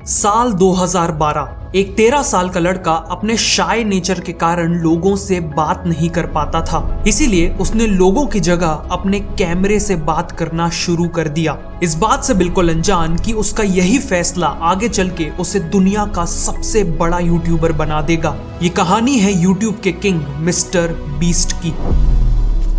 साल 2012 एक 13 साल का लड़का अपने शाय नेचर के कारण लोगों से बात नहीं कर पाता था। इसीलिए उसने लोगों की जगह अपने कैमरे से बात करना शुरू कर दिया, इस बात से बिल्कुल अनजान कि उसका यही फैसला आगे चल के उसे दुनिया का सबसे बड़ा यूट्यूबर बना देगा। ये कहानी है यूट्यूब के किंग मिस्टर बीस्ट की।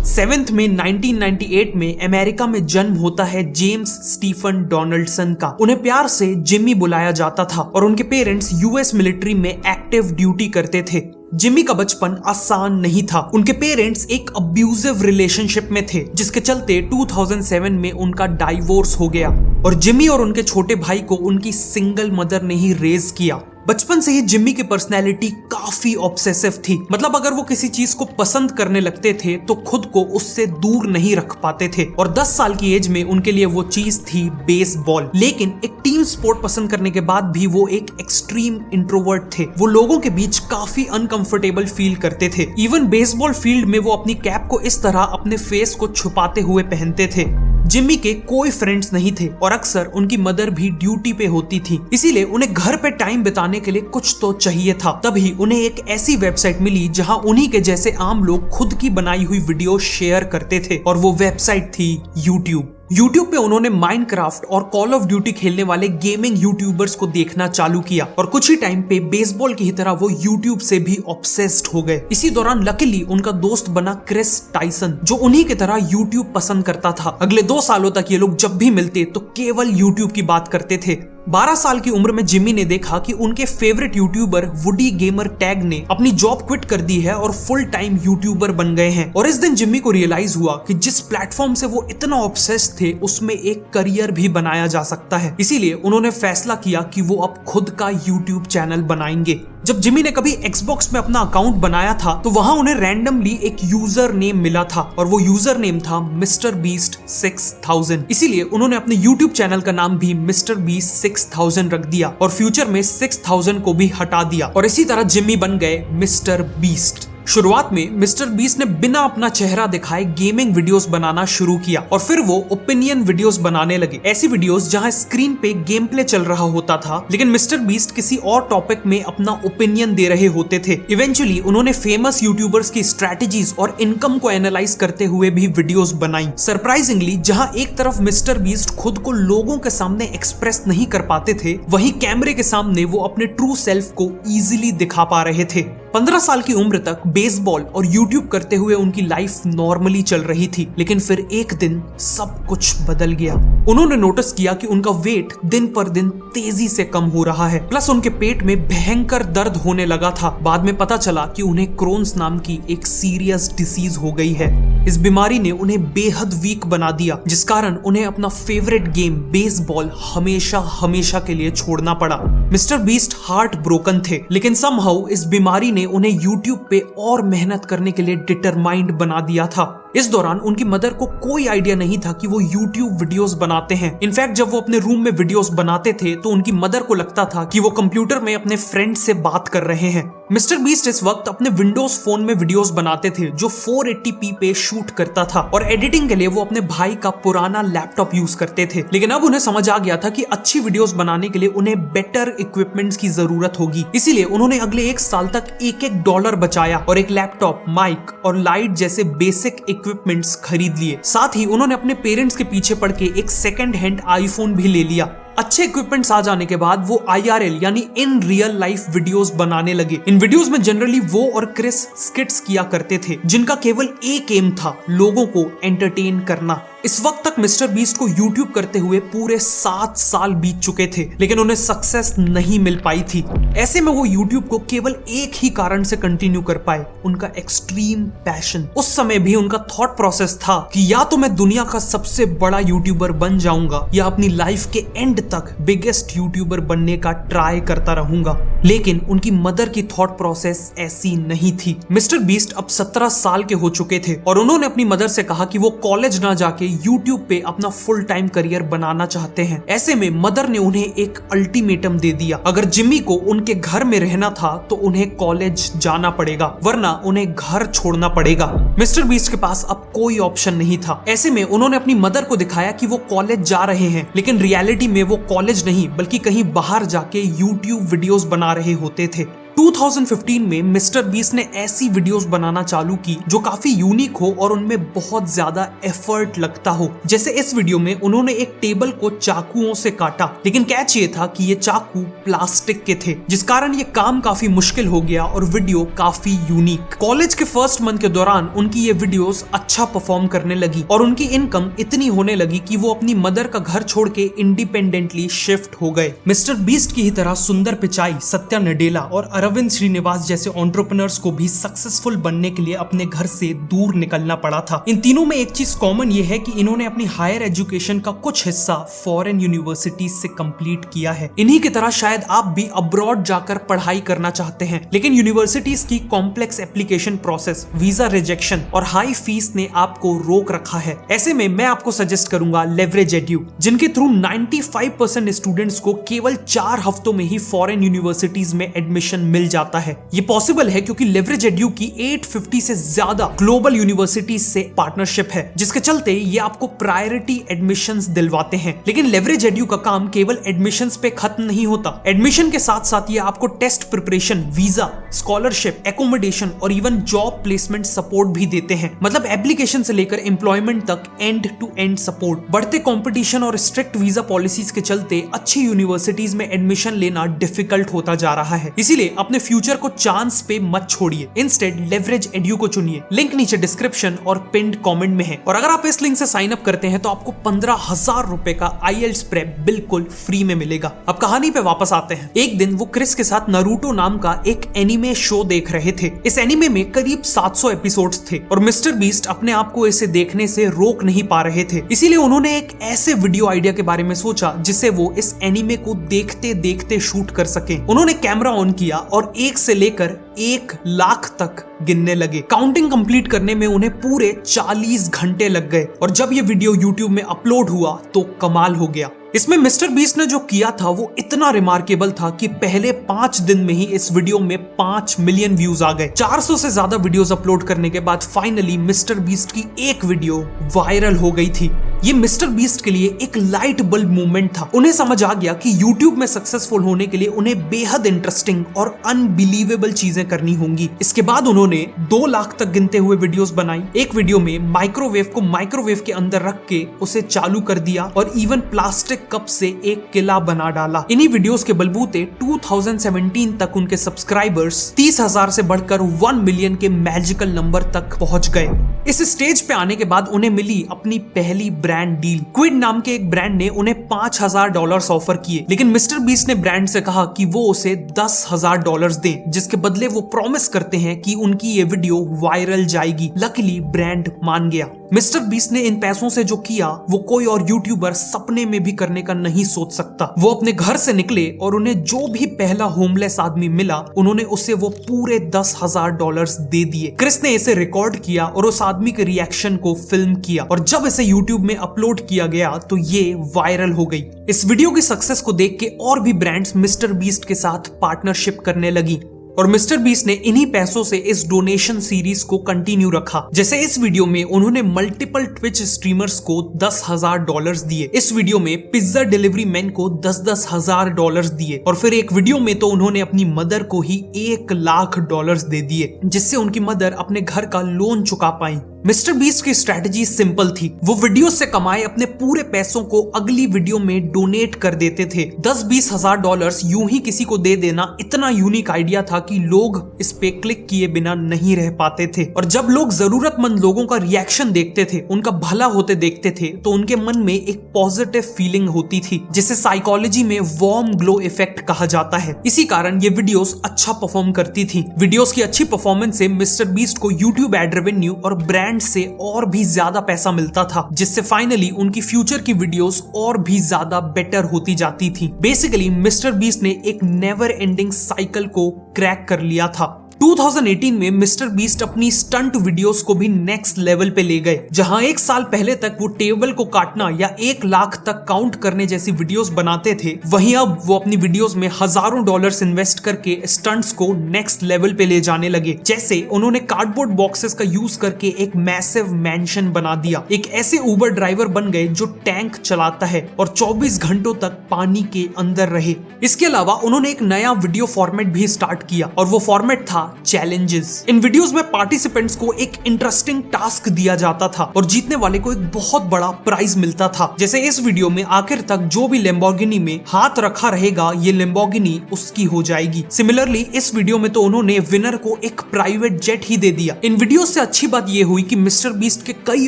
7 मई 1998 में अमेरिका में जन्म होता है जेम्स स्टीफन डोनाल्डसन का। उन्हें प्यार से जिमी बुलाया जाता था और उनके पेरेंट्स यूएस मिलिट्री में एक्टिव ड्यूटी करते थे। जिमी का बचपन आसान नहीं था। उनके पेरेंट्स एक अब्यूजिव रिलेशनशिप में थे, जिसके चलते 2007 में उनका डाइवोर्स हो गया और जिमी और उनके छोटे भाई को उनकी सिंगल मदर ने ही रेज किया। बचपन से ही जिम्मी की पर्सनैलिटी काफी ऑब्सेसिव थी। मतलब अगर वो किसी चीज को पसंद करने लगते थे तो खुद को उससे दूर नहीं रख पाते थे और 10 साल की एज में उनके लिए वो चीज थी बेसबॉल। लेकिन एक टीम स्पोर्ट पसंद करने के बाद भी वो एक एक्सट्रीम इंट्रोवर्ट थे। वो लोगों के बीच काफी अनकंफर्टेबल फील करते थे। इवन बेसबॉल फील्ड में वो अपनी कैप को इस तरह अपने फेस को छुपाते हुए पहनते थे। जिम्मी के कोई फ्रेंड्स नहीं थे और अक्सर उनकी मदर भी ड्यूटी पे होती थी, इसीलिए उन्हें घर पे टाइम बिताने के लिए कुछ तो चाहिए था। तभी उन्हें एक ऐसी वेबसाइट मिली जहां उन्हीं के जैसे आम लोग खुद की बनाई हुई वीडियो शेयर करते थे और वो वेबसाइट थी यूट्यूब। यूट्यूब पे उन्होंने माइनक्राफ्ट और कॉल ऑफ ड्यूटी खेलने वाले गेमिंग यूट्यूबर्स को देखना चालू किया और कुछ ही टाइम पे बेसबॉल की तरह वो यूट्यूब से भी ऑब्सेस्ड हो गए। इसी दौरान लकीली उनका दोस्त बना क्रिस टाइसन, जो उन्हीं की तरह यूट्यूब पसंद करता था। अगले 2 सालों तक ये लोग जब भी मिलते तो केवल यूट्यूब की बात करते थे। 12 साल की उम्र में जिम्मी ने देखा कि उनके favourite YouTuber woody gamer tag ने अपनी जॉब क्विट कर दी है और फुल टाइम यूट्यूबर बन गए हैं। और इस दिन जिम्मी को रियलाइज हुआ कि जिस प्लेटफॉर्म से वो इतना ऑब्सेस्ड थे उसमें एक करियर भी बनाया जा सकता है। इसीलिए उन्होंने फैसला किया कि वो अब खुद का यूट्यूब चैनल बनाएंगे। जब जिम्मी ने कभी एक्सबॉक्स में अपना अकाउंट बनाया था तो वहां उन्हें रैंडमली एक यूजर नेम मिला था और वो यूजर नेम था मिस्टर बीस्ट 6000। इसीलिए उन्होंने अपने यूट्यूब चैनल का नाम भी मिस्टर बीस्ट 6000 रख दिया और फ्यूचर में 6000 को भी हटा दिया और इसी तरह जिम्मी बन गए मिस्टर बीस्ट। शुरुआत में मिस्टर बीस्ट ने बिना अपना चेहरा दिखाए गेमिंग वीडियोस बनाना शुरू किया और फिर वो ओपिनियन वीडियोस बनाने लगे। ऐसी वीडियोस जहां स्क्रीन पे गेम प्ले चल रहा होता था लेकिन मिस्टर बीस्ट किसी और टॉपिक में अपना ओपिनियन दे रहे होते थे। इवेंचुअली उन्होंने फेमस यूट्यूबर्स की स्ट्रेटेजीज और इनकम को एनालाइज करते हुए भी वीडियोस बनाई। सरप्राइजिंगली जहां एक तरफ मिस्टर बीस्ट खुद को लोगों के सामने एक्सप्रेस नहीं कर पाते थे, वहीं कैमरे के सामने वो अपने ट्रू सेल्फ को इजीली दिखा पा रहे थे। 15 साल की उम्र तक बेसबॉल और यूट्यूब करते हुए उनकी लाइफ नॉर्मली चल रही थी, लेकिन फिर एक दिन सब कुछ बदल गया। उन्होंने नोटिस किया कि उनका वेट दिन पर दिन तेजी से कम हो रहा है, प्लस उनके पेट में भयंकर दर्द होने लगा था। बाद में पता चला कि उन्हें क्रोन्स नाम की एक सीरियस डिसीज हो गई है। इस बीमारी ने उन्हें बेहद वीक बना दिया, जिस कारण उन्हें अपना फेवरेट गेम बेसबॉल हमेशा हमेशा के लिए छोड़ना पड़ा। मिस्टर बीस्ट हार्ट ब्रोकन थे, लेकिन समहाउ इस बीमारी ने उन्हें यूट्यूब पे और मेहनत करने के लिए डिटरमाइंड बना दिया था। इस दौरान उनकी मदर को कोई आइडिया नहीं था कि वो यूट्यूब वीडियोस बनाते हैं। इनफैक्ट जब वो अपने रूम में वीडियोस बनाते थे तो उनकी मदर को लगता था कि वो कंप्यूटर में अपने फ्रेंड से बात कर रहे हैं। मिस्टर बीस्ट इस वक्त अपने विंडोज फोन में वीडियोस बनाते थे जो 480p पे शूट करता था और एडिटिंग के लिए वो अपने भाई का पुराना लैपटॉप यूज करते थे। लेकिन अब उन्हें समझ आ गया था कि अच्छी वीडियोस बनाने के लिए उन्हें बेटर इक्विपमेंट्स की जरूरत होगी। इसीलिए उन्होंने अगले 1 साल तक एक डॉलर बचाया और एक लैपटॉप, माइक और लाइट जैसे बेसिक इक्विपमेंट्स खरीद लिए। साथ ही उन्होंने अपने पेरेंट्स के पीछे पड़ के एक सेकंड हैंड आईफोन भी ले लिया। अच्छे इक्विपमेंट्स आ जाने के बाद वो IRL यानी इन रियल लाइफ वीडियोस बनाने लगे। इन वीडियोस में जनरली वो और क्रिस स्किट्स किया करते थे, जिनका केवल एक एम था, लोगों को एंटरटेन करना। इस वक्त तक मिस्टर बीस्ट को यूट्यूब करते हुए पूरे 7 साल बीत चुके थे, लेकिन उन्हें सक्सेस नहीं मिल पाई थी। ऐसे में वो यूट्यूब को केवल एक ही कारण से कंटिन्यू कर पाए, उनका एक्सट्रीम पैशन। उस समय भी उनका थॉट प्रोसेस था कि या तो मैं दुनिया का सबसे बड़ा यूट्यूबर बन जाऊंगा या अपनी लाइफ के एंड तक बिगेस्ट यूट्यूबर बनने का ट्राई करता रहूंगा। लेकिन उनकी मदर की थॉट प्रोसेस ऐसी नहीं थी। मिस्टर बीस्ट अब 17 साल के हो चुके थे और उन्होंने अपनी मदर से कहा कि वो कॉलेज ना जाके यूट्यूब पे अपना फुल टाइम करियर बनाना चाहते हैं। ऐसे में मदर ने उन्हें एक अल्टीमेटम दे दिया, अगर जिम्मी को उनके घर में रहना था तो उन्हें कॉलेज जाना पड़ेगा, वरना उन्हें घर छोड़ना पड़ेगा। मिस्टर बीस्ट के पास अब कोई ऑप्शन नहीं था। ऐसे में उन्होंने अपनी मदर को दिखाया कि वो कॉलेज जा रहे हैं, लेकिन रियलिटी में वो कॉलेज नहीं बल्कि कहीं बाहर जाके यूट्यूब वीडियोस बना रहे होते थे। 2015 में मिस्टर बीस्ट ने ऐसी वीडियोस बनाना चालू की जो काफी यूनिक हो और उनमें बहुत ज्यादा एफर्ट लगता हो। जैसे इस वीडियो में उन्होंने एक टेबल को चाकुओं से काटा, लेकिन कैच ये था कि ये चाकू प्लास्टिक के थे, जिस कारण ये काम काफी मुश्किल हो गया और वीडियो काफी यूनिक। कॉलेज के फर्स्ट मंथ के दौरान उनकी ये वीडियोस अच्छा परफॉर्म करने लगी और उनकी इनकम इतनी होने लगी कि वो अपनी मदर का घर छोड़ के इंडिपेंडेंटली शिफ्ट हो गए। मिस्टर बीस्ट की ही तरह सुंदर पिचाई, सत्या नडेला और अरविंद श्रीनिवास जैसे एंटरप्रेन्योर्स को भी सक्सेसफुल बनने के लिए अपने घर से दूर निकलना पड़ा था। इन तीनों में एक चीज कॉमन ये है कि इन्होंने अपनी हायर एजुकेशन का कुछ हिस्सा फॉरेन यूनिवर्सिटीज से कंप्लीट किया है। इन्हीं की तरह शायद आप भी अब्रॉड जाकर पढ़ाई करना चाहते हैं, लेकिन यूनिवर्सिटीज की complex application process, visa rejection और हाई फीस ने आपको रोक रखा है। ऐसे में मैं आपको सजेस्ट करूंगा लेवरेज एड्यू, जिनके थ्रू 95% स्टूडेंट्स को केवल 4 हफ्तों में ही फॉरेन यूनिवर्सिटीज में एडमिशन मिल जाता है। ये पॉसिबल है क्योंकि लेवरेज एड्यू की 850 से ज्यादा ग्लोबल यूनिवर्सिटीज से पार्टनरशिप है, जिसके चलते ये आपको प्रायोरिटी एडमिशंस दिलवाते हैं। लेकिन लेवरेज एड्यू का काम केवल एडमिशंस पे खत्म नहीं होता। एडमिशन के साथ साथ ये आपको test preparation, visa, scholarship, accommodation और इवन जॉब प्लेसमेंट सपोर्ट भी देते हैं। मतलब एप्लीकेशन से लेकर एम्प्लॉयमेंट तक एंड टू एंड सपोर्ट। बढ़ते कंपटीशन और स्ट्रिक्ट वीजा पॉलिसीज के चलते अच्छी यूनिवर्सिटीज में एडमिशन लेना डिफिकल्ट होता जा रहा है। इसीलिए अपने फ्यूचर को चांस पे मत छोड़िए, इंस्टेड लेवरेज एड्यू को चुनिए। लिंक नीचे डिस्क्रिप्शन और पिन्ड कमेंट में है। और अगर आप इस लिंक से साइन अप करते हैं तो आपको 15,000 रुपए का IELTS प्रेप बिल्कुल फ्री में मिलेगा। अब कहानी पे वापस आते हैं। एक दिन वो क्रिस के साथ नारुतो नाम का एक एनिमे शो देख रहे थे। इस एनिमे में करीब 700 एपिसोड्स थे और मिस्टर बीस्ट अपने आप को इसे देखने से रोक नहीं पा रहे थे। इसीलिए उन्होंने एक ऐसे वीडियो आइडिया के बारे में सोचा जिससे वो इस एनिमे को देखते देखते शूट कर सके। उन्होंने कैमरा ऑन किया और 1 से लेकर 1 लाख तक गिनने लगे। काउंटिंग कंप्लीट करने में उन्हें पूरे 40 घंटे लग गए और जब ये वीडियो यूट्यूब में अपलोड हुआ तो कमाल हो गया। इसमें मिस्टर बीस्ट ने जो किया था वो इतना रिमार्केबल था कि पहले 5 दिन में ही इस वीडियो में 5 मिलियन व्यूज आ गए। 400 से ज्यादा वीडियोस अपलोड करने के बाद फाइनली मिस्टर बीस्ट की एक वीडियो वायरल हो गई थी। ये मिस्टर बीस्ट के लिए एक लाइट बल्ब मूवमेंट था। उन्हें समझ आ गया कि यूट्यूब में सक्सेसफुल होने के लिए उन्हें बेहद इंटरेस्टिंग और अनबिलीवेबल चीजें करनी होंगी। इसके बाद उन्होंने 2 लाख तक गिनते हुए वीडियोस बनाई। एक वीडियो में माइक्रोवेव को माइक्रोवेव के अंदर रख के उसे चालू कर दिया और इवन प्लास्टिक कप से एक किला बना डाला। इन्हीं वीडियोस के बलबूते 2017 तक उनके सब्सक्राइबर्स 30,000 से बढ़कर 1 मिलियन के मैजिकल नंबर तक पहुंच गए। इस स्टेज पे आने के बाद उन्हें मिली अपनी पहली ब्रांड डील। क्विड नाम के एक ब्रांड ने उन्हें $5,000 ऑफर किए, लेकिन मिस्टर बीस्ट ने ब्रांड से कहा कि वो उसे $10,000 दें, जिसके बदले वो प्रॉमिस करते हैं कि उनकी ये वीडियो वायरल जाएगी। लकीली ब्रांड मान गया। मिस्टर बीस्ट ने इन पैसों से जो किया वो कोई और यूट्यूबर सपने में भी करने का नहीं सोच सकता। वो अपने घर से निकले और उन्हें जो भी पहला होमलेस आदमी मिला उन्होंने उसे वो पूरे $10,000 दे दिए। क्रिस ने इसे रिकॉर्ड किया और उस आदमी के रिएक्शन को फिल्म किया और जब इसे यूट्यूब में अपलोड किया गया तो ये वायरल हो गई। इस वीडियो की सक्सेस को देख के और भी ब्रांड्स मिस्टर बीस्ट के साथ पार्टनरशिप करने लगी और मिस्टर बीस्ट ने इन्हीं पैसों से इस डोनेशन सीरीज को कंटिन्यू रखा। जैसे इस वीडियो में उन्होंने मल्टीपल ट्विच स्ट्रीमर्स को $10,000 दिए। इस वीडियो में पिज्जा डिलीवरी मैन को $10,000 दिए और फिर एक वीडियो में तो उन्होंने अपनी मदर को ही $1 लाख दे दिए, जिससे उनकी मदर अपने घर का लोन चुका पाई। मिस्टर बीस्ट की स्ट्रेटजी सिंपल थी। वो वीडियो से कमाए अपने पूरे पैसों को अगली वीडियो में डोनेट कर देते थे। $10-20 हजार यूं ही किसी को दे देना इतना यूनिक आइडिया था कि लोग इस पे क्लिक किए बिना नहीं रह पाते थे। और जब लोग जरूरतमंद लोगों का रिएक्शन देखते थे, उनका भला होते देखते थे, तो उनके मन में एक पॉजिटिव फीलिंग होती थी, जिसे साइकोलॉजी में वार्म ग्लो इफेक्ट कहा जाता है। इसी कारण ये वीडियोस अच्छा परफॉर्म करती थी। वीडियोस की अच्छी परफॉर्मेंस से मिस्टर बीस्ट को यूट्यूब एड रेवेन्यू और ब्रांड से और भी ज्यादा पैसा मिलता था, जिससे फाइनली उनकी फ्यूचर की वीडियोस और भी ज्यादा बेटर होती जाती थी। बेसिकली मिस्टर बीस्ट ने एक नेवर एंडिंग साइकिल को क्रैक कर लिया था। 2018 में मिस्टर बीस्ट अपनी स्टंट वीडियोस को भी नेक्स्ट लेवल पे ले गए, जहां एक साल पहले तक वो टेबल को काटना या 1 लाख तक काउंट करने जैसी वीडियोस बनाते थे, वहीं अब वो अपनी वीडियोस में हजारों डॉलर्स इन्वेस्ट करके स्टंट्स को नेक्स्ट लेवल पे ले जाने लगे। जैसे उन्होंने कार्डबोर्ड बॉक्सेस का यूज करके एक मैसिव मैंशन बना दिया, एक ऐसे उबर ड्राइवर बन गए जो टैंक चलाता है और 24 घंटों तक पानी के अंदर रहे। इसके अलावा उन्होंने एक नया वीडियो फॉर्मेट भी स्टार्ट किया और वो फॉर्मेट था चैलेंजेस। इन वीडियोस में पार्टिसिपेंट्स को एक इंटरेस्टिंग टास्क दिया जाता था और जीतने वाले को एक बहुत बड़ा प्राइज मिलता था। जैसे इस वीडियो में आखिर तक जो भी लैम्बोर्गिनी में हाथ रखा रहेगा, ये लैम्बोर्गिनी उसकी हो जाएगी। सिमिलरली इस वीडियो में तो उन्होंने विनर को एक प्राइवेट जेट ही दे दिया। इन वीडियोस से अच्छी बात ये हुई कि मिस्टर बीस्ट के कई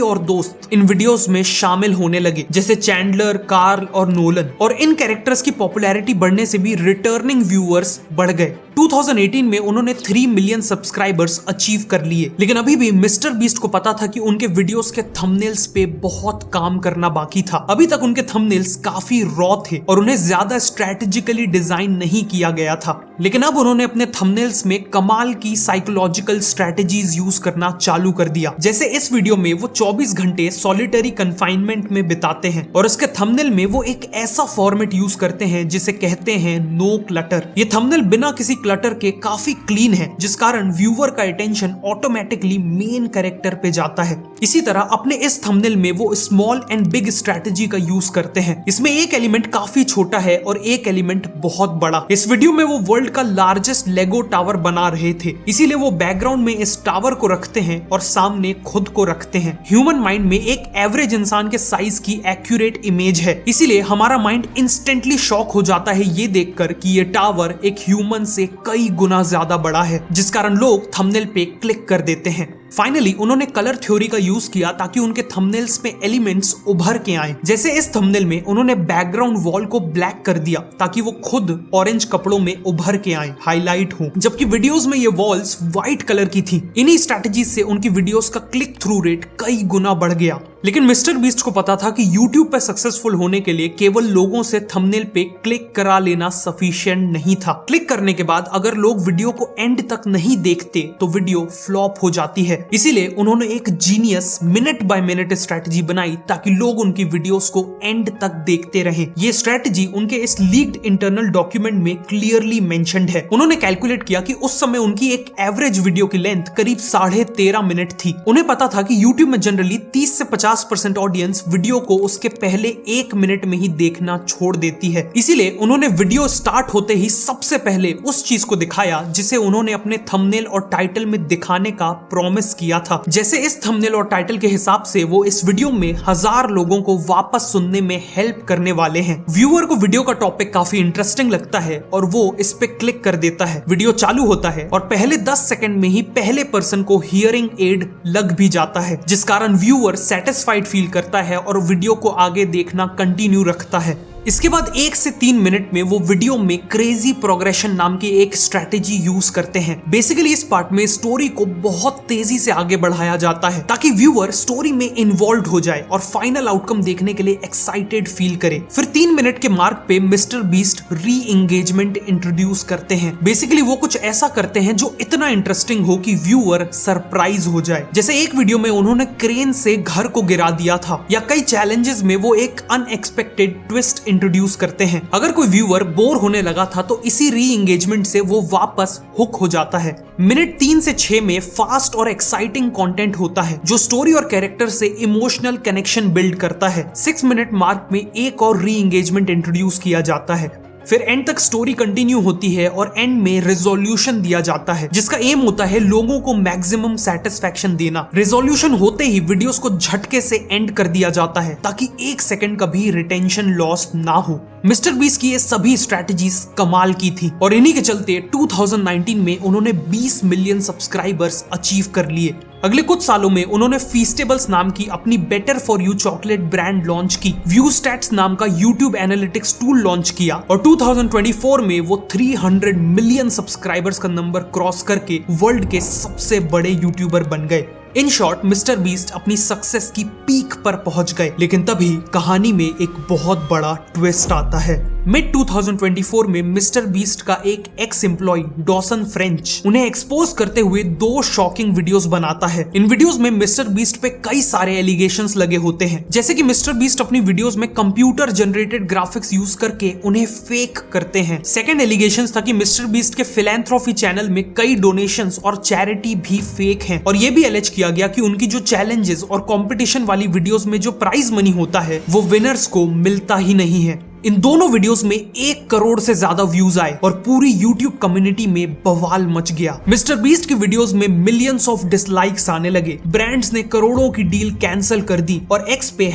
और दोस्त इन वीडियोस में शामिल होने लगे, जैसे चैंडलर, कार्ल और नोलन, और इन कैरेक्टर्स की पॉपुलैरिटी बढ़ने से भी रिटर्निंग व्यूअर्स बढ़ गए। 2018 में उन्होंने 3 मिलियन सब्सक्राइबर्स अचीव कर लिए, लेकिन अभी भी मिस्टर बीस्ट को पता था कि उनके वीडियोस के थंबनेल्स पे बहुत काम करना बाकी था। अभी तक उनके थंबनेल्स काफी रॉ थे और उन्हें ज्यादा स्ट्रेटेजिकली डिजाइन नहीं किया गया था, लेकिन अब उन्होंने अपने थंबनेल्स में कमाल की साइकोलॉजिकल स्ट्रेटेजीज यूज करना चालू कर दिया। जैसे इस वीडियो में वो 24 घंटे सॉलिटरी कन्फाइनमेंट में बिताते हैं और उसके थंबनेल में वो एक ऐसा फॉर्मेट यूज करते हैं जिसे कहते हैं नो क्लटर। ये थंबनेल बिना किसी क्लटर के काफी क्लीन है, जिस कारण व्यूअर का अटेंशन ऑटोमेटिकली मेन कैरेक्टर पे जाता है। इसी तरह अपने इस थंबनेल में वो स्मॉल एंड बिग स्ट्रेटेजी का यूज करते हैं। इसमें एक एलिमेंट काफी छोटा है और एक एलिमेंट बहुत बड़ा। इस वीडियो में वो वर्ल्ड का लार्जेस्ट लेगो टावर बना रहे थे, इसीलिए वो बैकग्राउंड में इस टावर को रखते हैं और सामने खुद को रखते हैं। ह्यूमन माइंड में एक एवरेज इंसान के साइज की एक्यूरेट इमेज है, इसीलिए हमारा माइंड इंस्टेंटली शॉक हो जाता है ये देखकर कि ये टावर एक ह्यूमन से कई गुना ज्यादा बड़ा है, जिस कारण लोग थंबनेल पे क्लिक कर देते हैं। फाइनली उन्होंने कलर थ्योरी का यूज किया ताकि उनके थंबनेल्स में एलिमेंट्स उभर के आए। जैसे इस थंबनेल में उन्होंने बैकग्राउंड वॉल को ब्लैक कर दिया ताकि वो खुद ऑरेंज कपड़ों में उभर के आए, हाईलाइट हो, जबकि वीडियोस में ये वॉल्स व्हाइट कलर की थी। इन्हीं स्ट्रेटजी से उनकी वीडियोस का क्लिक थ्रू रेट कई गुना बढ़ गया। लेकिन मिस्टर बीस्ट को पता था कि YouTube पे सक्सेसफुल होने के लिए केवल लोगों से थंबनेल पे क्लिक करा लेना सफिशिएंट नहीं था। क्लिक करने के बाद अगर लोग वीडियो को एंड तक नहीं देखते तो वीडियो फ्लॉप हो जाती है। इसीलिए उन्होंने एक genius minute by minute strategy बनाई ताकि लोग उनकी वीडियोस को एंड तक देखते रहें। ये स्ट्रेटजी उनके इस लीक्ड इंटरनल डॉक्यूमेंट में क्लियरली मेंशन्ड है। उन्होंने कैलकुलेट किया कि उस समय उनकी एक एवरेज वीडियो की लेंथ करीब 13.5 मिनट थी। उन्हें पता था कि YouTube में जनरली 30 से 50% ऑडियंस वीडियो को उसके पहले 1 मिनट में ही देखना छोड़ देती है। इसीलिए उन्होंने वीडियो स्टार्ट होते ही सबसे पहले उस चीज को दिखाया जिसे उन्होंने अपने थंबनेल और टाइटल में दिखाने का प्रॉमिस किया था। जैसे इस थंबनेल और टाइटल के हिसाब से वो इस वीडियो में 1000 लोगों को वापस सुनने में हेल्प करने वाले हैं। व्यूअर को वीडियो का टॉपिक काफी इंटरेस्टिंग लगता है और वो इस पे क्लिक कर देता है। वीडियो चालू होता है और पहले 10 सेकंड में ही पहले पर्सन को हियरिंग एड लग भी जाता है, जिस कारण व्यूअर सेटिस्फाइड फील करता है और वीडियो को आगे देखना कंटिन्यू रखता है। इसके बाद 1 से 3 मिनट में वो वीडियो में क्रेजी प्रोग्रेशन नाम की एक स्ट्रेटेजी यूज करते हैं। बेसिकली इस पार्ट में स्टोरी को बहुत तेजी से आगे बढ़ाया जाता है ताकि व्यूअर स्टोरी में इन्वॉल्व हो जाए और फाइनल आउटकम देखने के लिए एक्साइटेड फील करे। फिर 3 मिनट के मार्क पे मिस्टर बीस्ट री एंगेजमेंट इंट्रोड्यूस करते हैं। बेसिकली वो कुछ ऐसा करते हैं जो इतना इंटरेस्टिंग हो कि व्यूअर सरप्राइज हो जाए। जैसे एक वीडियो में उन्होंने क्रेन से घर को गिरा दिया था, या कई चैलेंजेस में वो एक अनएक्सपेक्टेड ट्विस्ट इंट्रोड्यूस करते हैं। अगर कोई व्यूअर बोर होने लगा था तो इसी री एंगेजमेंट से वो वापस हुक हो जाता है। मिनट 3 से 6 में फास्ट और एक्साइटिंग कंटेंट होता है जो स्टोरी और कैरेक्टर से इमोशनल कनेक्शन बिल्ड करता है। 6 मिनट मार्क में एक और री एंगेजमेंट इंट्रोड्यूस किया जाता है। फिर एंड तक स्टोरी कंटिन्यू होती है और एंड में रेजोल्यूशन दिया जाता है जिसका एम होता है लोगों को मैक्सिमम सेटिस्फैक्शन देना। रेजोल्यूशन होते ही वीडियोस को झटके से एंड कर दिया जाता है ताकि 1 सेकंड का भी रिटेंशन लॉस ना हो। मिस्टर बीस्ट की ये सभी स्ट्रेटजीज कमाल की थी और इन्हीं के चलते 2019 में उन्होंने 20 मिलियन सब्सक्राइबर्स अचीव कर लिए। अगले कुछ सालों में उन्होंने फीस्टेबल्स नाम की अपनी better for you chocolate brand launch की, व्यू स्टैट्स नाम का यूट्यूब एनालिटिक्स टूल लॉन्च किया और 2024 में वो 300 मिलियन सब्सक्राइबर्स का नंबर क्रॉस करके वर्ल्ड के सबसे बड़े यूट्यूबर बन गए। इन शॉर्ट मिस्टर बीस्ट अपनी सक्सेस की पीक पर पहुंच गए, लेकिन तभी कहानी में एक बहुत बड़ा ट्विस्ट आता है। मिड 2024 में मिस्टर बीस्ट का एक एक्स एम्प्लॉय डॉसन फ्रेंच उन्हें एक्सपोज करते हुए 2 शॉकिंग वीडियोस बनाता है। इन वीडियोस में मिस्टर बीस्ट पे कई सारे एलिगेशंस लगे होते हैं, जैसे कि मिस्टर बीस्ट अपनी वीडियोस में कंप्यूटर जनरेटेड ग्राफिक्स यूज करके उन्हें फेक करते हैं। सेकंड एलिगेशंस था कि मिस्टर बीस्ट के फिलैंथ्रोफी चैनल में कई डोनेशंस और चैरिटी भी फेक हैं, और ये भी एलिज किया गया कि उनकी जो चैलेंजेस और कंपटीशन वाली वीडियोस में जो प्राइज मनी होता है वो विनर्स को मिलता ही नहीं है। इन दोनों वीडियोस में 1 करोड़ से ज्यादा व्यूज आए और पूरी यूट्यूब कम्युनिटी में बवाल मच गया। मिस्टर बीस्ट की वीडियोस में मिलियंस ऑफ डिसलाइक्स आने लगे, ब्रांड्स ने करोड़ों की डील कैंसिल कर दी और एक्स पे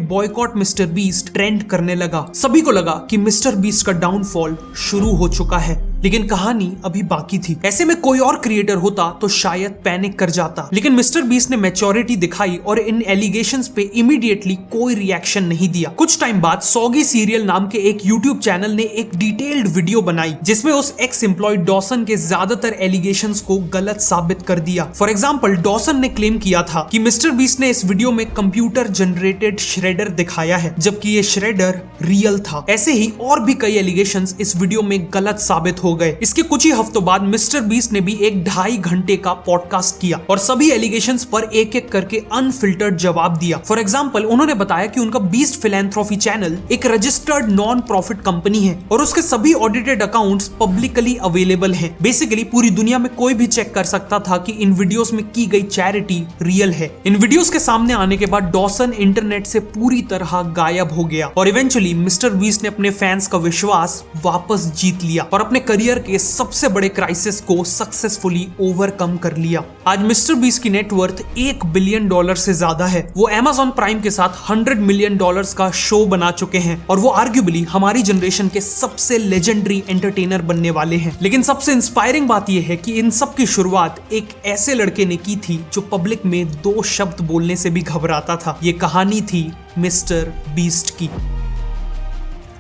#boycott_MrBeast ट्रेंड करने लगा। सभी को लगा कि मिस्टर बीस्ट का डाउनफॉल शुरू हो चुका है, लेकिन कहानी अभी बाकी थी। ऐसे में कोई और क्रिएटर होता तो शायद पैनिक कर जाता, लेकिन मिस्टर बीस्ट ने मैच्योरिटी दिखाई और इन एलिगेशंस पे इमीडिएटली कोई रिएक्शन नहीं दिया। कुछ टाइम बाद सॉगी सीरियल नाम के एक यूट्यूब चैनल ने एक डिटेल्ड वीडियो बनाई जिसमें उस एक्स एम्प्लॉय डॉसन के ज्यादातर एलिगेशंस को गलत साबित कर दिया। फॉर एग्जांपल, डॉसन ने क्लेम किया था कि मिस्टर बीस्ट ने इस वीडियो में कंप्यूटर जनरेटेड श्रेडर दिखाया है, जबकि ये श्रेडर रियल था। ऐसे ही और भी कई एलिगेशंस इस वीडियो में गलत साबित हो गए। इसके कुछ ही हफ्तों बाद मिस्टर बीस्ट ने भी एक 2.5 घंटे का पॉडकास्ट किया और सभी एलिगेशंस पर एक-एक करके अनफिल्टर्ड जवाब दिया। फॉर एग्जांपल, उन्होंने बताया कि उनका बीस्ट फिलैंथ्रोफी चैनल एक रजिस्टर्ड नॉन प्रॉफिट कंपनी है और उसके सभी ऑडिटेड अकाउंट्स पब्लिकली अवेलेबल हैं। बेसिकली पूरी दुनिया में कोई भी चेक कर सकता था कि इन वीडियोस में की गई चैरिटी रियल है। इन वीडियोस के सामने आने के बाद डॉसन इंटरनेट से पूरी तरह गायब हो गया और इवेंचुअली मिस्टर बीस्ट ने अपने फैंस का विश्वास वापस जीत लिया और अपने करियर के सबसे बड़े क्राइसिस को सक्सेसफुली ओवरकम कर लिया। आज मिस्टर बीस्ट की नेटवर्थ $1 बिलियन से ज्यादा है। वो Amazon प्राइम के साथ $100 मिलियन का शो बना चुके हैं और वो आर्ग्यूबली हमारी जनरेशन के सबसे लेजेंडरी एंटरटेनर बनने वाले हैं। लेकिन सबसे इंस्पायरिंग बात यह है कि इन सब की शुरुआत एक ऐसे लड़के ने की थी जो पब्लिक में 2 शब्द बोलने से भी घबराता था। ये कहानी थी मिस्टर बीस्ट की।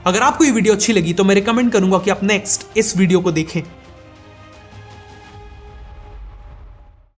अगर आपको ये वीडियो अच्छी लगी तो मैं रिकमेंड करूंगा कि आप नेक्स्ट इस वीडियो को देखें।